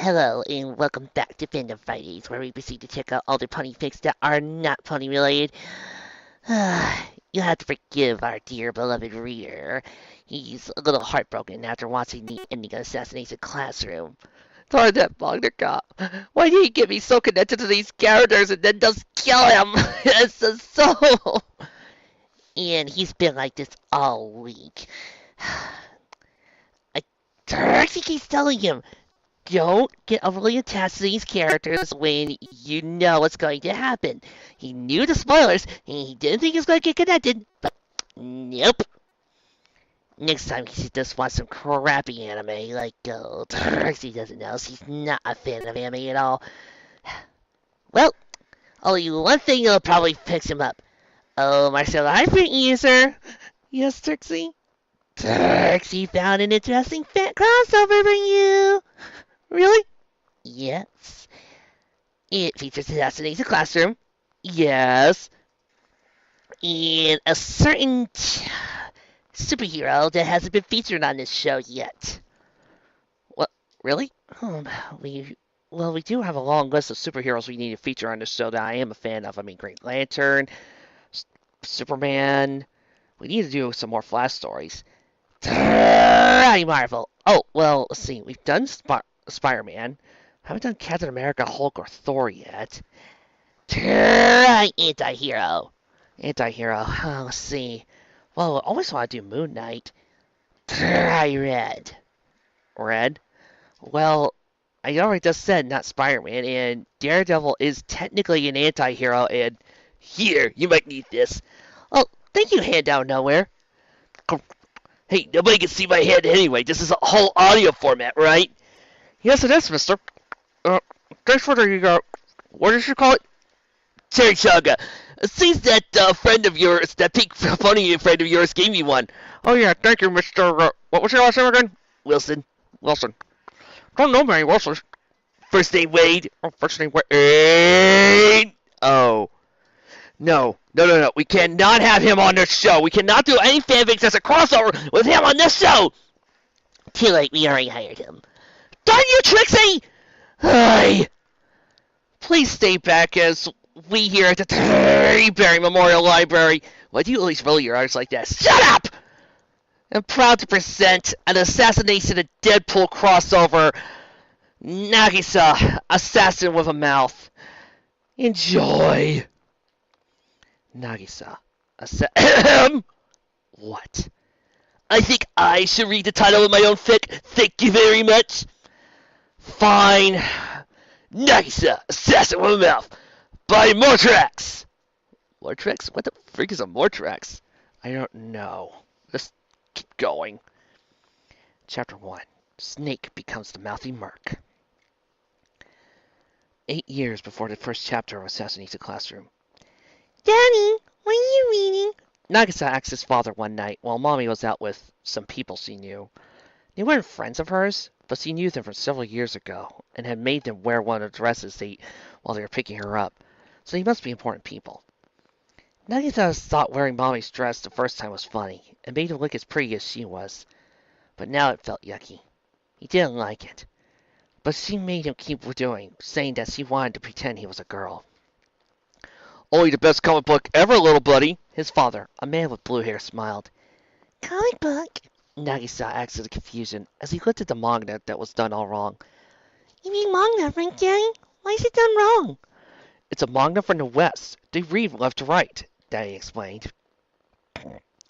Hello, and welcome back to Fandom Fridays, where we proceed to check out all the pony fics that are not pony related. You'll have to forgive our dear beloved reader. He's a little heartbroken after watching the ending of Assassination Classroom. Darn that mangaka. Why did he get me so connected to these characters and then just kill him? It's just so... And he's been like this all week. I actually keeps telling him, don't get overly attached to these characters when you know what's going to happen. He knew the spoilers, and he didn't think he was going to get connected, but nope. Next time he should just watch some crappy anime like He doesn't know. She's not a fan of anime at all. Well, only one thing will probably fix him up. Oh, Marcella, hi, print user. Yes, Trixie? Trixie found an interesting fan crossover for you. Really? Yes. It features Assassination Classroom. Yes. And a certain superhero that hasn't been featured on this show yet. What? Really? We do have a long list of superheroes we need to feature on this show that I am a fan of. I mean, Green Lantern, Superman. We need to do some more Flash stories. Try Marvel. Oh, well, let's see. We've done Spider-Man. Haven't done Captain America, Hulk, or Thor yet. Try Anti-Hero. Let's see. Well, I always want to do Moon Knight. Try Red. Red? Well, I already just said not Spider-Man, and Daredevil is technically an anti-hero, and here, you might need this. Oh, thank you, Hand Down Nowhere. Hey, nobody can see my hand anyway. This is a whole audio format, right? Yes, it is, mister. Thanks for the, what did you call it? Cherry Chaga. It seems that friend of yours, that pink funny friend of yours gave me one. Oh, yeah, thank you, Mr. What was your last name again? Wilson. Don't know many Wilsons. First name Wade. Oh, first name Wade. Oh. No. We cannot have him on this show. We cannot do any fanfics as a crossover with him on this show. Too late, we already hired him. Darn you, Trixie! Hi. Please stay back as we here at the Terryberry Memorial Library. Why do you always roll your eyes like that? Shut up! I'm proud to present an Assassination of Deadpool crossover. Nagisa, Assassin with a Mouth. Enjoy. Nagisa, What? I think I should read the title of my own fic. Thank you very much. Fine. Nagisa, Assassin with a Mouth, by Mortrax. Mortrax? What the freak is a Mortrax? I don't know. Let's keep going. Chapter 1. Snake becomes the mouthy merc. 8 years before the first chapter of Assassination Classroom. Daddy, what are you reading? Nagisa asked his father one night while Mommy was out with some people she knew. They weren't friends of hers, but she knew them from several years ago and had made them wear one of the dresses while they were picking her up, so they must be important people. Nagisa thought wearing Mommy's dress the first time was funny and made her look as pretty as she was, but now it felt yucky. He didn't like it, but she made him keep doing, saying that she wanted to pretend he was a girl. Only the best comic book ever, little buddy. His father, a man with blue hair, smiled. Comic book? Nagisa asked in confusion as he looked at the manga that was done all wrong. You mean manga, right, Daddy? Why is it done wrong? It's a manga from the West. They read left to right, Daddy explained.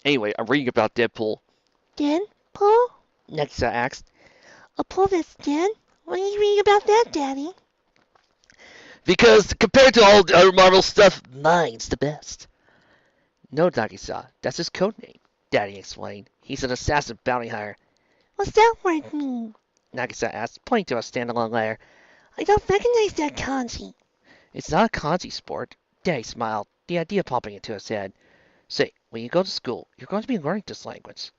Anyway, I'm reading about Deadpool. Deadpool? Nagisa asked. A pool that's dead? What are you reading about that, Daddy? Because compared to all the other Marvel stuff, mine's the best. No, Nagisa, that's his code name, Daddy explained. He's an assassin bounty hunter. What's that word mean? Nagisa asked, pointing to a standalone letter. I don't recognize that kanji. It's not a kanji sport. Daddy smiled, the idea popping into his head. Say, when you go to school, you're going to be learning this language.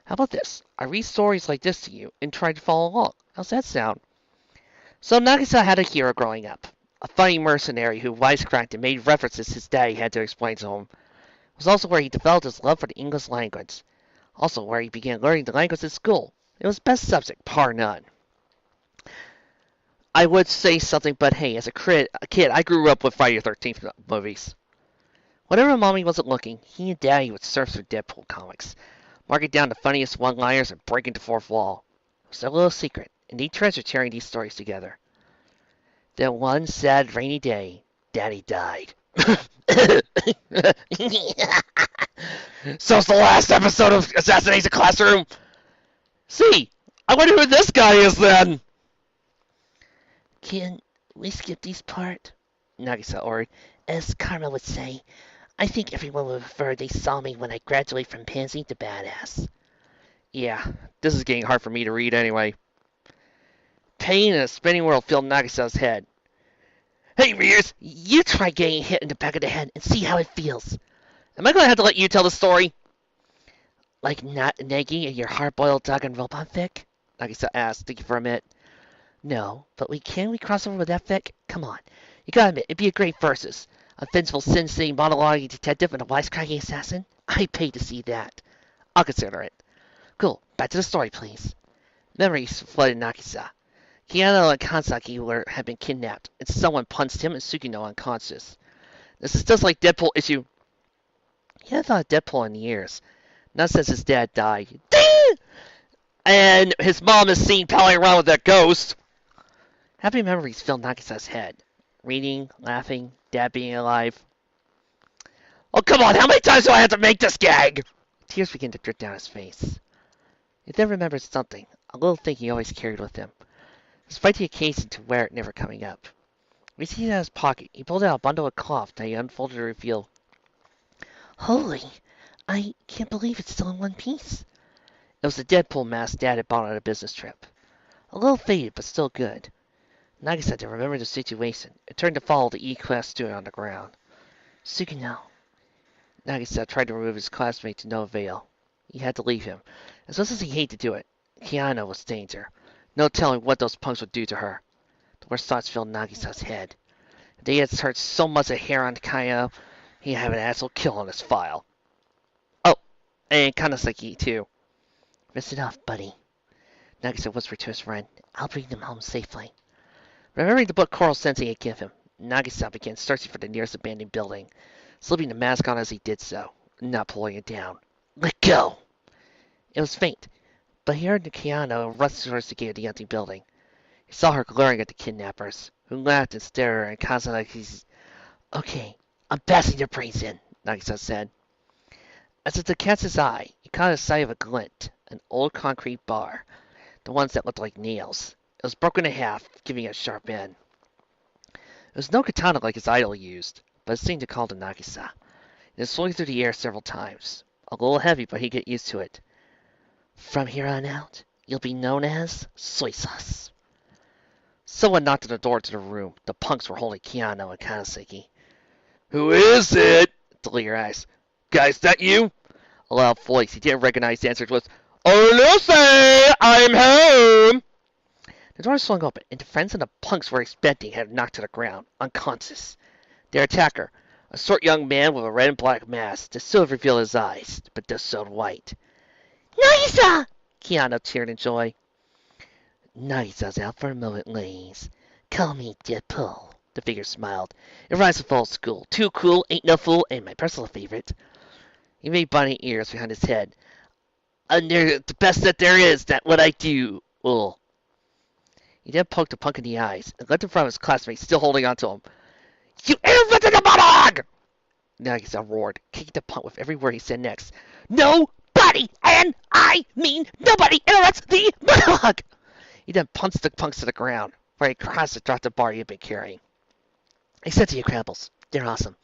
How about this? I read stories like this to you and try to follow along. How's that sound? So Nagisa had a hero growing up. A funny mercenary who wisecracked and made references his daddy had to explain to him. It was also where he developed his love for the English language. Also where he began learning the language at school. It was best subject, par none. I would say something, but hey, as a kid, I grew up with Friday the 13th movies. Whenever Mommy wasn't looking, he and Daddy would surf through Deadpool comics, marking down the funniest one-liners and breaking the fourth wall. It was a little secret, and they treasured sharing these stories together. Then one sad rainy day, Daddy died. So it's the last episode of Assassination Classroom. See, I wonder who this guy is then. Can we skip this part? Nagisa ordered. As Karma would say, I think everyone would prefer they saw me when I graduate from pansy to badass. Yeah, this is getting hard for me to read anyway. Pain in a spinning world filled Nagisa's head. Hey, Rears, you try getting hit in the back of the head and see how it feels. Am I going to have to let you tell the story? Like not Nagi and your hard-boiled dog and robot fic? Nagisa asked, thinking for a minute. No, but can we cross over with that fic? Come on. You gotta admit, it'd be a great versus. A fanciful sin-sitting monologuing detective and a wisecracking assassin? I'd pay to see that. I'll consider it. Cool. Back to the story, please. Memories flooded Nagisa. Keanu and Kansaki had been kidnapped, and someone punched him and Sugino unconscious. This is just like Deadpool issue. He hadn't thought of Deadpool in years. Not since his dad died. Ding! And his mom is seen palling around with that ghost. Happy memories filled Nagisa's head. Reading, laughing, Dad being alive. Oh, come on, how many times do I have to make this gag? Tears began to drip down his face. He then remembered something, a little thing he always carried with him. Despite the occasion to wear it never coming up. Reaching in his pocket, he pulled out a bundle of cloth that he unfolded to reveal. Holy, I can't believe it's still in one piece. It was the Deadpool mask Dad had bought on a business trip. A little faded, but still good. Nagisa had to remember the situation and turned to follow the E-class student on the ground. Sugino. Nagisa tried to remove his classmate to no avail. He had to leave him. As much as he hated to do it, Keanu was danger. No telling what those punks would do to her. The worst thoughts filled Nagisa's head. If they had searched so much of hair on Keanu, he'd have an asshole kill on his file. Oh, and Kanasaki, too. Rest it off, buddy. Nagisa whispered to his friend. I'll bring them home safely. Remembering the book Coral Sensei had given him, Nagisa began searching for the nearest abandoned building, slipping the mask on as he did so, not pulling it down. Let go! It was faint, but he heard Keanu rush towards the gate of the empty building. He saw her glaring at the kidnappers, who laughed and stared at her and constantly Okay, I'm passing their brains in, Nagisa said. As it to catch his eye, he caught a sight of a glint, an old concrete bar, the ones that looked like nails. It was broken in half, giving it a sharp end. It was no katana like his idol used, but it seemed to call to Nagisa. It swung through the air several times. A little heavy, but he'd get used to it. From here on out, you'll be known as Soy Sauce. Someone knocked at the door to the room. The punks were holding Keanu and Kanasaki. Who is it? The leader asked. Guys, that you? A loud voice he didn't recognize answered with, Oh, Lucy! I'm home! The door swung open, and the friends and the punks were expecting had knocked to the ground, unconscious. Their attacker, a short young man with a red and black mask that still revealed his eyes, but just showed white. Nagisa! Keanu cheered in joy. Nagisa's out for a moment, ladies. Call me Deadpool. The figure smiled. It rhymes with old school. Too cool, ain't no fool, and my personal favorite. He made bunny ears behind his head. And they're the best that there is, that what I do. Ugh. He then poked the punk in the eyes and left him from his classmates still holding on to him. You interrupted the monologue! Nagisa roared, kicking the punk with every word he said next. Nobody, and I mean nobody, interrupts the monologue! He then punched the punks to the ground, where he crossed and dropped the bar he had been carrying. I said to you, Crabbles, they're awesome.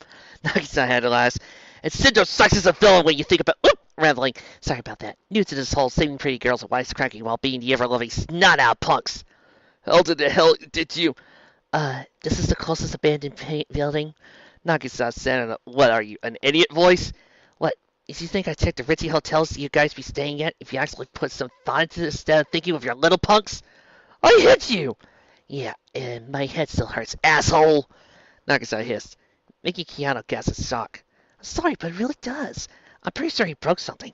Nagisa had to last. And Cinder sucks as a villain when you think about rambling. Sorry about that. New to this whole saving pretty girls and wisecracking while being the ever-loving snot-out punks. How the hell did you... This is the closest abandoned building. Nagisa said in a, what are you, an idiot voice? What, if you think I checked the ritzy hotels you guys be staying at if you actually put some thought into this instead of thinking of your little punks? I hit you! Yeah, and my head still hurts, asshole! Nagisa hissed, making Keanu gasp in shock. I'm sorry, but it really does. I'm pretty sure he broke something.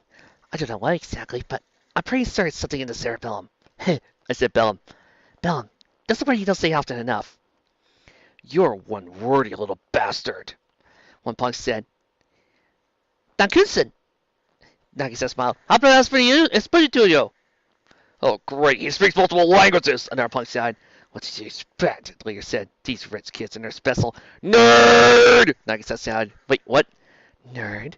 I don't know what exactly, but I'm pretty sure it's something in the cerebellum. I said bellum. Bellum. That's a word you don't say often enough. You're one wordy little bastard, one punk said. Dankusen, Nagisa smiled. How about that's for you? It's put it to you. Oh, great. He speaks multiple languages, another punk said. What did you expect? The leader said. These rich kids and their special nerd, Nagisa said. Wait, what? Nerd?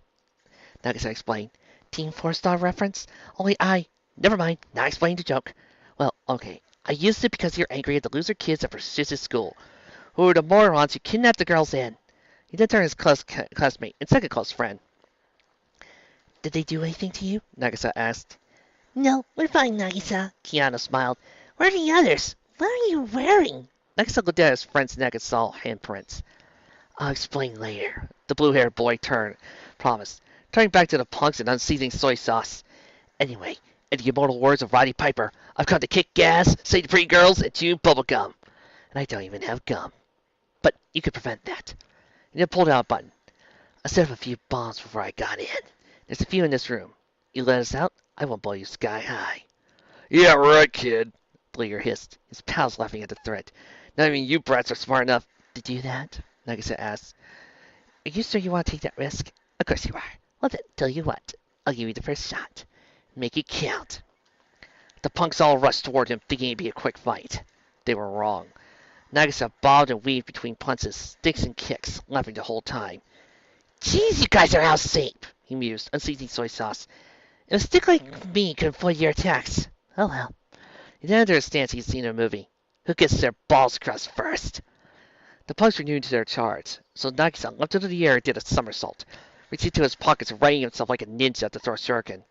Nagisa explained. Team 4-star reference? Only I. Never mind. Now explain the joke. Well, okay. I used it because you're angry at the loser kids at prestigious school, who are the morons who kidnapped the girls in. He then turned his classmate and second close friend. Did they do anything to you? Nagisa asked. No, we're fine, Nagisa. Kiana smiled. Where are the others? What are you wearing? Nagisa looked at his friend's neck and saw handprints. I'll explain later. The blue-haired boy promised, turning back to the punks and unseasoning soy sauce. Anyway, in the immortal words of Roddy Piper, I've come to kick gas, save the pretty girls, and chew bubble gum. And I don't even have gum. But you could prevent that. And then pulled out a button. I set up a few bombs before I got in. There's a few in this room. You let us out, I won't blow you sky high. Yeah, right, kid, Bleeger hissed, his pals laughing at the threat. Not even you brats are smart enough to do that, Nagisa asked. Are you sure you want to take that risk? Of course you are. Well then, tell you what. I'll give you the first shot. Make it count. The punks all rushed toward him, thinking it'd be a quick fight. They were wrong. Nagisa bobbed and weaved between punches, sticks, and kicks, laughing the whole time. Jeez, you guys are out of shape, he mused, unseasoning soy sauce. If a stick like me could avoid your attacks. Oh well. He then entered a stance he'd seen in a movie. Who gets their balls crushed first? The punks were new to their charge, so Nagisa leapt into the air and did a somersault, reaching into his pockets and righting himself like a ninja to throw a shuriken.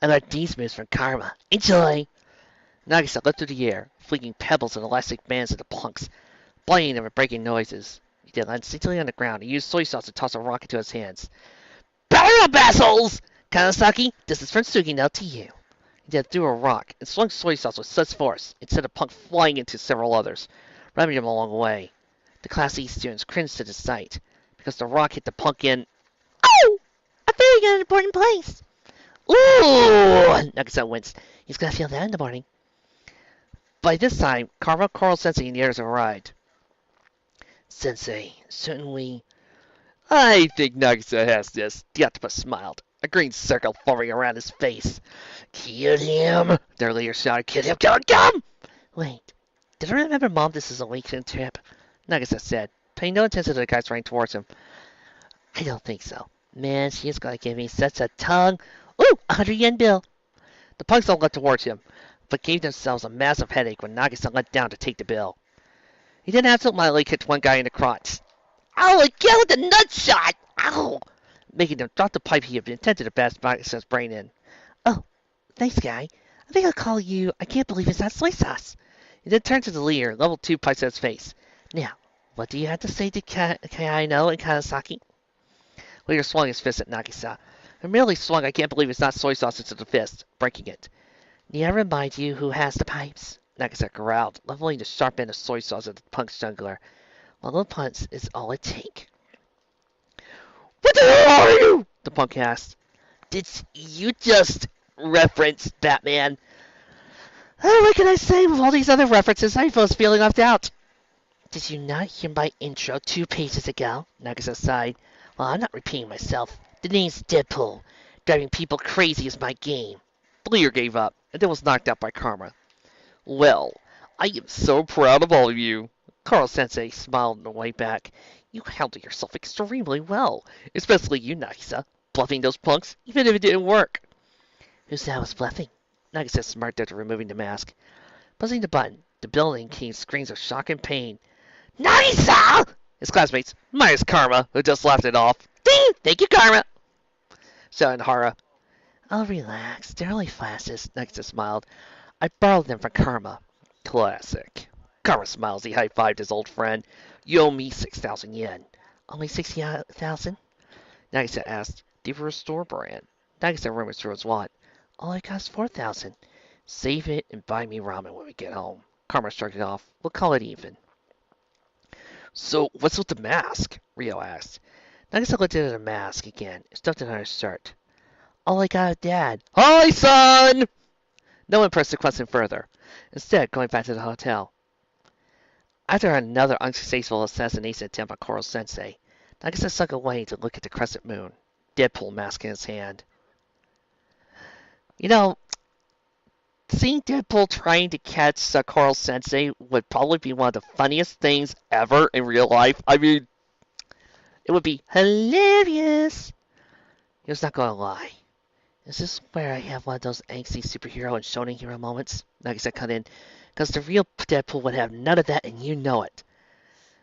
I learned these moves from Karma. Enjoy! Nagisa leapt through the air, flinging pebbles and elastic bands at the punks, blinding them and breaking noises. He then landed instinctively on the ground and used soy sauce to toss a rock into his hands. Batter up, assholes! Kanasaki, this is from Sugino to you. He then threw a rock and swung soy sauce with such force it sent a punk flying into several others, ramming them along the way. The Class E students cringed at the sight, because the rock hit the punk in. Oh! I thought you got an important place. Ooh! Nagisa winced. He's gonna feel that in the morning. By this time, Karma, Coral Sensei, and the others arrived. Sensei, shouldn't we? I think Nagisa has this. The octopus smiled, a green circle forming around his face. Kill him! Their leader shouted, kill him, kill him, kill him! Wait, did I remember Mom this is a weekend trip? Nagisa said, paying no attention to the guys running towards him. I don't think so. Man, she is gonna give me such a tongue. Ooh, 100 yen bill. The punks all leapt towards him, but gave themselves a massive headache when Nagisa leant down to take the bill. He then absentmindedly kicked one guy in the crotch. Ow, again with the nut shot! Ow! Making him drop the pipe he had intended to bash Nagisa's brain in. Oh, thanks, guy. I think I'll call you I can't believe it's not soy sauce. He then turned to the leader, leveled 2 pipes at his face. Now, what do you have to say to Kaino and Kanasaki? Leader swung his fist at Nagisa. He merely swung I can't believe it's not soy sauce into the fist, breaking it. Need I remind you who has the pipes? Nagisa growled, leveling the sharp end of soy sauce at the punk's jugular. One little punch is all it takes. What the hell are you? The punk asked. Did you just reference Batman? Oh, what can I say with all these other references? I was feeling left out. Did you not hear my intro 2 pages ago? Nagisa sighed. Well, I'm not repeating myself. The name's Deadpool. Driving people crazy is my game. Bleer gave up, and then was knocked out by Karma. Well, I am so proud of all of you. Carl Sensei smiled on the way back. You handled yourself extremely well, especially you, Nagisa, bluffing those punks, even if it didn't work. Who said I was bluffing? Nagisa smirked after removing the mask. Buzzing the button, the building came screams of shock and pain. Nagisa! His classmates, minus Karma, who just laughed it off. Ding! Thank you, Karma! Shouted Hara. Oh, relax. They're only flashes, Nagisa smiled. I borrowed them from Karma. Classic. Karma smiles. He high-fived his old friend. You owe me 6,000 yen. Only 60,000? Nagisa asked. They were a store brand. Nagisa rummaged through his wallet. All it costs 4,000. Save it and buy me ramen when we get home. Karma shrugged it off. We'll call it even. So, what's with the mask? Rio asked. Nagisa looked at the mask again, stuffed it on his shirt. All I got of Dad. Hi, son! No one pressed the question further. instead going back to the hotel. After another unsuccessful assassination attempt on Coral Sensei, Nagisa sunk away to look at the crescent moon, Deadpool mask in his hand. You know, seeing Deadpool trying to catch Coral Sensei would probably be one of the funniest things ever in real life. I mean, it would be hilarious. He was not going to lie. Is this where I have one of those angsty superhero and shonen hero moments? Nagisa cut in. Because the real Deadpool would have none of that, and you know it.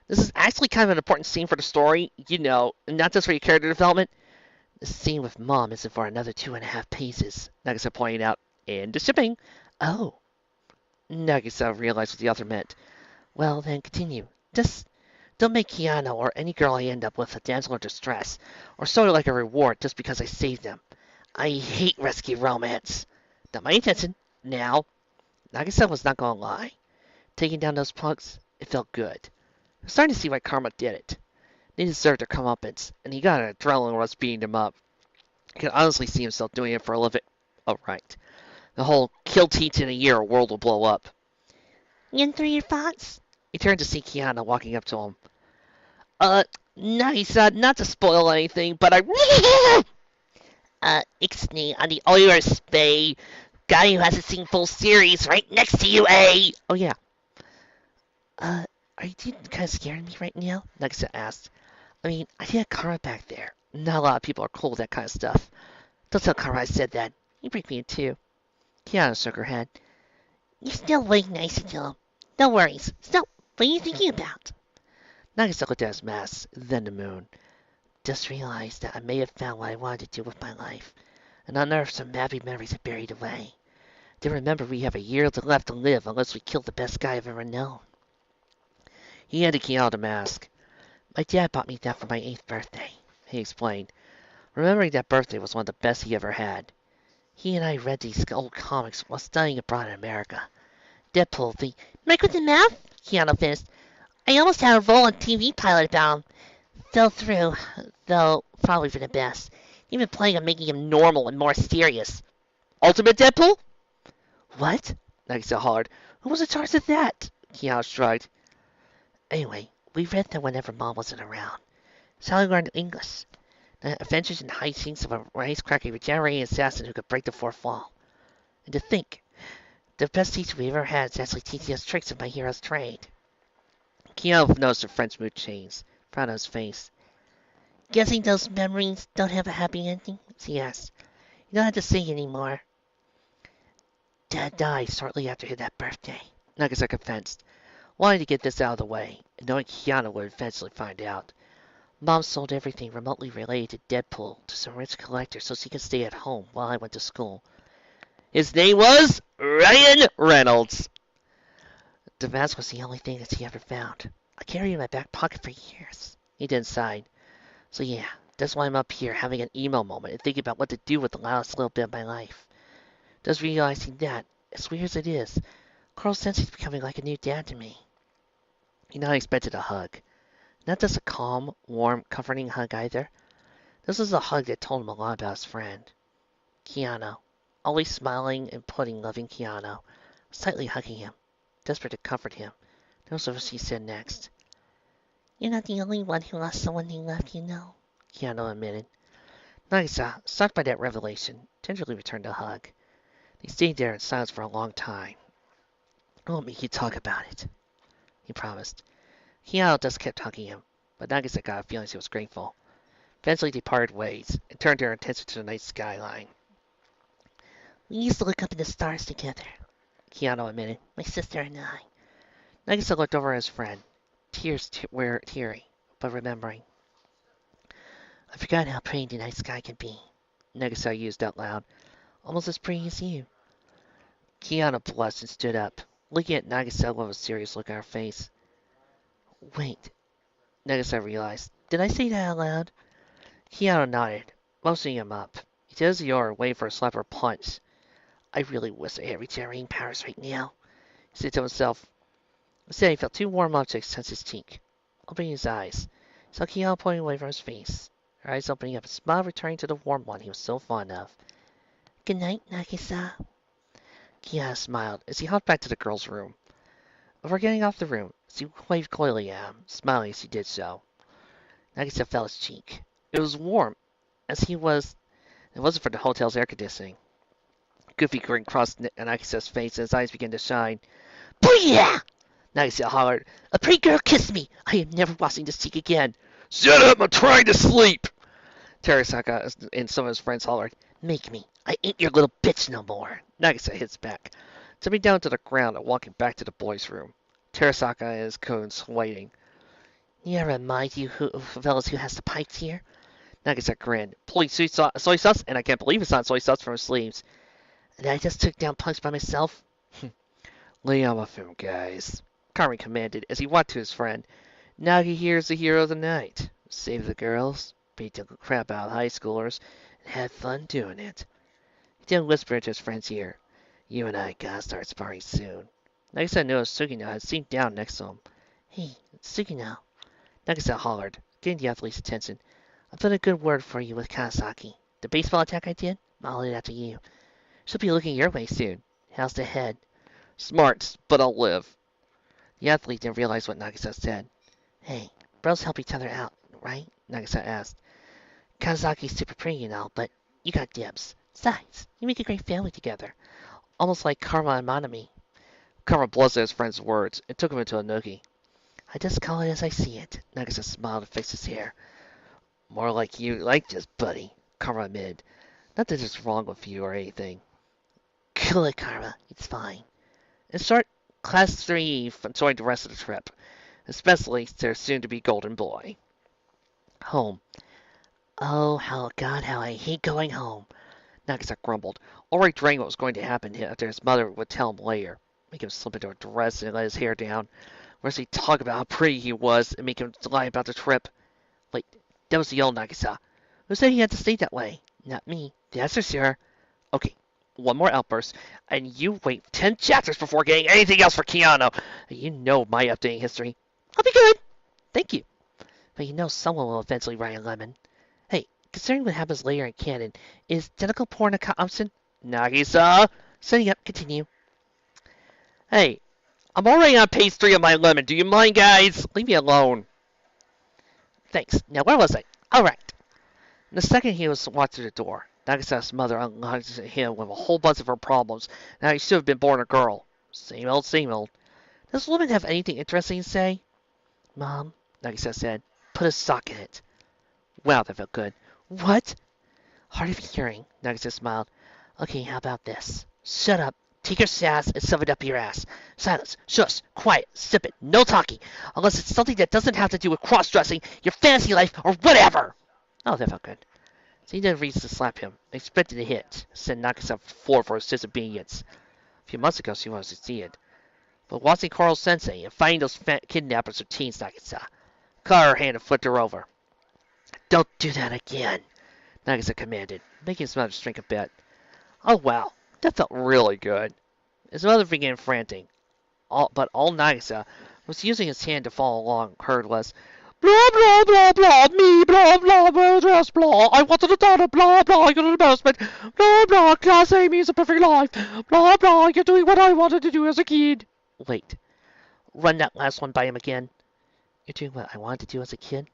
This is actually kind of an important scene for the story, you know, not just for your character development. The scene with Mom isn't for another 2.5 pages, Nagisa pointed out. And the shipping. Oh. Nagisa realized what the author meant. Well, then continue. Just don't make Keanu or any girl I end up with a damsel in distress, or sort of like a reward just because I saved them. I hate rescue romance. Not my intention. Now, Nagisa was not going to lie. Taking down those punks, it felt good. I'm starting to see why Karma did it. They deserved their comeuppance, and he got an adrenaline rush beating them up. He could honestly see himself doing it for a living. Oh, right. The whole kill teach in a year world will blow up. And through your thoughts? He turned to see Kiana walking up to him. Nagisa, not to spoil anything, but I... Ixnay on the Oyer Spay. Guy who hasn't seen full series right next to you, eh? Oh, yeah. Are you kind of scaring me right now? Nagisa asked. I mean, I did a Kara back there. Not a lot of people are cool with that kind of stuff. Don't tell Kara I said that. You break me in two. Kiana shook her head. You're still way nice to him. No worries. So, what are you thinking about? Nagisa looked at his mask, then the moon. Just realized that I may have found what I wanted to do with my life, and unearthed some happy memories I buried away. Then remember we have a year left to live unless we kill the best guy I've ever known. He handed Kiana the mask. My dad bought me that for my 8th birthday, he explained. Remembering that birthday was one of the best he ever had. He and I read these old comics while studying abroad in America. Deadpool, the Mike with the mouth? Keanu finished. I almost had a role on TV pilot about him. Fell through, though probably for the best. Even playing on making him normal and more serious. Ultimate Deadpool? What? Nagisa hollered. Who was in charge of that? Keanu shrugged. Anyway, we read them whenever Mom wasn't around. Sally learned English. The adventures and hijinks of a wisecracking regenerating assassin who could break the fourth wall. And to think, the best teacher we ever had is actually teaching us tricks of my hero's trade. Keanu noticed the French mood change, frown on his face. Guessing those memories don't have a happy ending? He asked. You don't have to sing anymore. Dad died shortly after that birthday, Nagisa confessed, wanting to get this out of the way, and knowing Keanu would eventually find out. Mom sold everything remotely related to Deadpool to some rich collector so she could stay at home while I went to school. His name was Ryan Reynolds. The mask was the only thing that she ever found. I carried it in my back pocket for years. He then sighed. So yeah, that's why I'm up here having an emo moment and thinking about what to do with the last little bit of my life. Just realizing that, as weird as it is, Carl Sensei's becoming like a new dad to me. He not expected a hug. Not just a calm, warm, comforting hug either. This was a hug that told him a lot about his friend. Keanu, always smiling and putting loving Keanu, was tightly hugging him, desperate to comfort him. Notice what she said next. You're not the only one who lost someone they loved, you know, Keanu admitted. Nagisa, struck by that revelation, tenderly returned the hug. They stayed there in silence for a long time. I won't make you talk about it, he promised. Keanu just kept hugging him, but Nagisa got a feeling she was grateful. Eventually they parted ways, and turned their attention to the night skyline. We used to look up at the stars together, Keanu admitted, my sister and I. Nagisa looked over at his friend, tears were teary, but remembering. I forgot how pretty the night sky can be, Nagisa used out loud. Almost as pretty as you. Keanu blushed and stood up, looking at Nagisa with a serious look on her face. Wait, Nagisa realized. Did I say that out loud? Keanu nodded, motioning him up. He tells Yor waiting for a slap or punch. I really wish I had regenerating powers right now, he said to himself. Instead, he felt two warm objects touch his cheek. Opening his eyes, he saw Keanu pointing away from his face. Her eyes opening up, a smile returning to the warm one he was so fond of. Good night, Nagisa. Kiana smiled as he hopped back to the girls' room. Before getting off the room, she waved coyly at him, smiling as she did so. Nagisa felt his cheek. It was warm, as he was. It wasn't for the hotel's air conditioning. Goofy grin crossed Nagisa's face, and his eyes began to shine. Booyah! Nagisa hollered. A pretty girl kissed me. I am never washing this cheek again. Shut up! I'm trying to sleep! Terasaka and some of his friends hollered. Make me. I ain't your little bitch no more. Nagisa hits back, jumping down to the ground and walking back to the boys' room. Terasaka and his coons waiting. You ever remind you fellas who has the pipes here? Nagisa grinned, pulling soy sauce, and I can't believe it's not soy sauce, from his sleeves. And I just took down punks by myself? Lay on my film, guys, Carmen commanded as he walked to his friend. Nagi here's the hero of the night. Save the girls, beat the crap out of high schoolers, and have fun doing it. He then whispered to his friend's ear. You and I gotta start sparring soon. Nagisa noticed Sugino had seated down next to him. Hey, it's Sugino. Nagisa hollered, getting the athlete's attention. I've done a good word for you with Kanasaki. The baseball attack I did, I'll leave it after you. She'll be looking your way soon. How's the head? Smart, but I'll live. The athlete didn't realize what Nagisa said. Hey, bros help each other out, right? Nagisa asked. Kanazaki's super pretty and all, but you got dibs. Besides, you make a great family together. Almost like Karma and Manami. Karma blushed at his friend's words and took him into a noogie. I just call it as I see it. Nagisa smiled and fixed his hair. More like you like this, buddy, Karma admitted. Not that it's wrong with you or anything. Cool it, Karma. It's fine. In short, Class 3 enjoyed the rest of the trip, especially their soon-to-be golden boy. Home. Oh, how I hate going home. Nagisa grumbled, already dreading what was going to happen after his mother would tell him later. Make him slip into a dress and let his hair down. Whereas he talk about how pretty he was and make him lie about the trip. Wait, that was the old Nagisa. Who said he had to stay that way? Not me. That's for sure. Okay, one more outburst, and you wait 10 chapters before getting anything else for Keanu. You know my updating history. I'll be good. Thank you. But you know someone will eventually write a lemon. Hey, considering what happens later in canon, is tentacle porn a option? Nagisa! Setting up, continue. Hey, I'm already on page 3 of my lemon. Do you mind, guys? Leave me alone. Thanks. Now, where was I? Alright. The second he walked through the door, Nagisa's mother unlocked him with a whole bunch of her problems. Now he should have been born a girl. Same old, same old. Does woman have anything interesting to say? Mom, Nagisa said, put a sock in it. Wow, that felt good. What? Hard of hearing, Nagisa smiled. Okay, how about this? Shut up, take your sass, and shove it up your ass. Silence, shush, quiet, sip it, no talking. Unless it's something that doesn't have to do with cross-dressing, your fantasy life, or whatever. Oh, that felt good. So he didn't reach to slap him. Expected a hit. Send Nagisa forward for his disobedience. A few months ago, she wanted to succeed. But watching Carl Sensei and finding those kidnappers were teens, Nagisa. Caught her hand and flipped her over. Don't do that again, Nagisa commanded, making his mother shrink a bit. Oh, wow. That felt really good. His mother began frantic. But all Nagisa was using his hand to follow along heard was, blah, blah, blah, blah, me, blah, blah, blah, just blah. I wanted to daughter, blah, blah, I got an embarrassment. Blah, blah, Class A means a perfect life. Blah, blah, you're doing what I wanted to do as a kid. Wait. Run that last one by him again. You're doing what I wanted to do as a kid?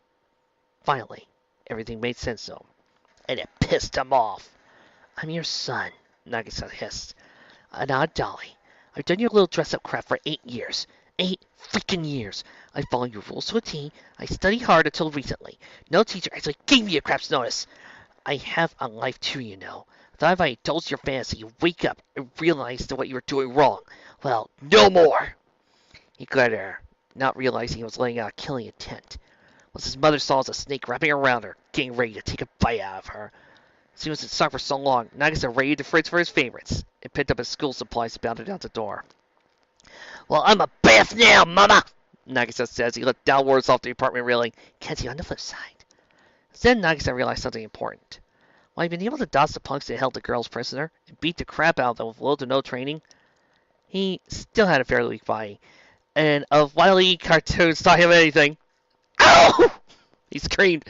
Finally, everything made sense to him. And it pissed him off. I'm your son, Nagisa hissed. Not Dolly. I've done your little dress-up crap for 8 years. 8 freaking years. I follow your rules to a T. I studied hard until recently. No teacher actually gave me a crap's notice. I have a life too, you know. Thought if I indulged your fantasy, you'd wake up and realize that what you were doing wrong. Well, no more! He glared at her, not realizing he was letting out a killing intent. Once his mother saw as a snake wrapping around her, getting ready to take a bite out of her. As he was in shock for so long, Nagisa raided the fridge for his favorites and picked up his school supplies and bounded out the door. Well, I'm a bath now, Mama! Nagisa says he looked downwards off the apartment railing. Catch you on the flip side. Then Nagisa realized something important. While he'd been able to dodge the punks that held the girls prisoner and beat the crap out of them with little to no training, he still had a fairly weak body. And of wily cartoons taught him anything. Ow! He screamed.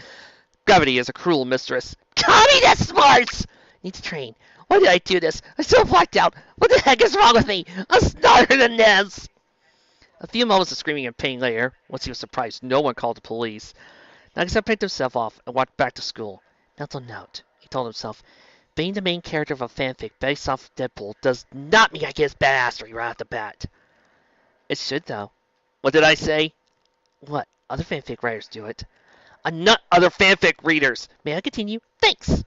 Gravity is a cruel mistress. Communist smarts! Need to train. Why did I do this? I'm so blacked out. What the heck is wrong with me? I'm smarter than this. A few moments of screaming and pain later, once he was surprised no one called the police, Nagisa picked himself off and walked back to school. Mental note, he told himself. Being the main character of a fanfic based off Deadpool does not mean I get his badassery right off the bat. It should, though. What did I say? What? Other fanfic writers do it. I'm not other fanfic readers. May I continue? Thanks.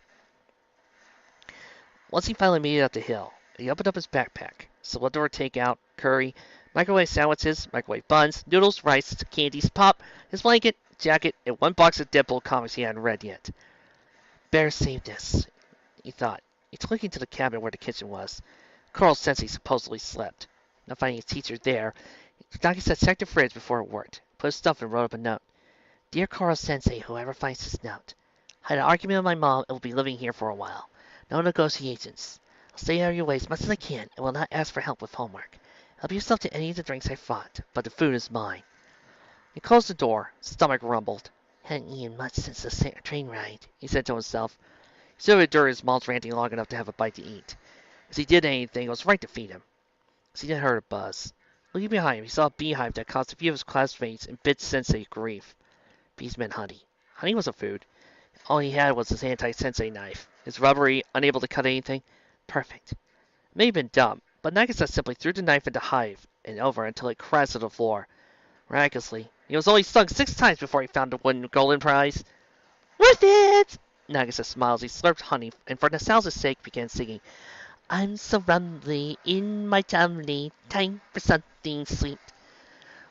Once he finally made it up the hill, he opened up his backpack. Cellular takeout, curry, microwave sandwiches, microwave buns, noodles, rice, candies, pop, his blanket, jacket, and one box of Deadpool comics he hadn't read yet. Better save this, he thought. He took into the cabin where the kitchen was. Carl Sensei supposedly slept. Not finding his teacher there, Nagisa checked the fridge before it worked, put his stuff and wrote up a note. Dear Carl Sensei, whoever finds this note. I had an argument with my mom and will be living here for a while. No negotiations. I'll stay out of your way as much as I can and will not ask for help with homework. Help yourself to any of the drinks I bought, but the food is mine. He closed the door. His stomach rumbled. Hadn't eaten much since the train ride, he said to himself. He still endured his mom's ranting long enough to have a bite to eat. If he did anything, it was right to feed him. He didn't hear a buzz. Looking behind him, he saw a beehive that caused a few of his classmates and bit Sensei grief. Bees meant honey. Honey wasn't food. All he had was his anti-sensei knife. His rubbery, unable to cut anything. Perfect. It may have been dumb, but Nagisa simply threw the knife into the hive and over until it crashed to the floor. Miraculously, he was only stung 6 times before he found the one golden prize. Worth it! Nagisa smiled as he slurped honey and for nostalgia's sake began singing. I'm so rumbly in my tummy, time for something sweet.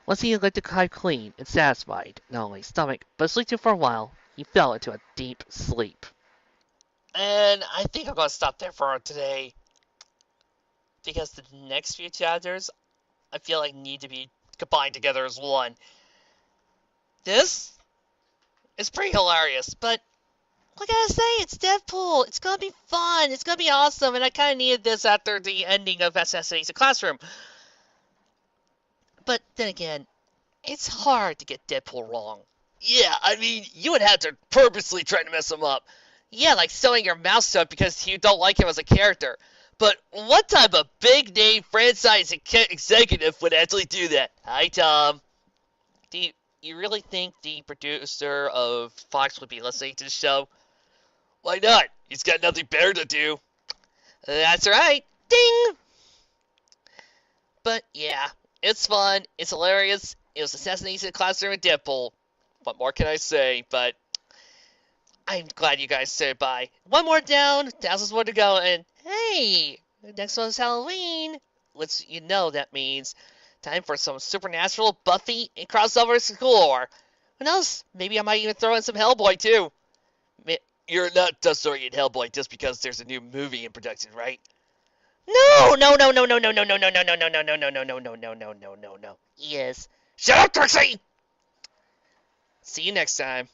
Once he had licked the hive clean and satisfied, not only his stomach, but sleep too for a while, he fell into a deep sleep. And I think I'm going to stop there for today, because the next few chapters, I feel like need to be combined together as one. This is pretty hilarious, but what can I say? It's Deadpool. It's going to be fun. It's going to be awesome, and I kind of needed this after the ending of Assassination Classroom. But then again, it's hard to get Deadpool wrong. Yeah, I mean, you would have to purposely try to mess him up. Yeah, like sewing your mouth shut because you don't like him as a character. But what type of big-name franchise executive would actually do that? Hi, Tom. Do you really think the producer of Fox would be listening to the show? Why not? He's got nothing better to do. That's right. Ding! But yeah, it's fun. It's hilarious. It was Assassination Classroom and Deadpool. What more can I say? But I'm glad you guys said bye. One more down, thousands more to go, and hey, next one's Halloween. Which you know that means time for some Supernatural, Buffy, and crossovers galore. Who knows? Maybe I might even throw in some Hellboy too. You're not just throwing in Hellboy just because there's a new movie in production, right? No. Yes. Shut up, Trixie! See you next time.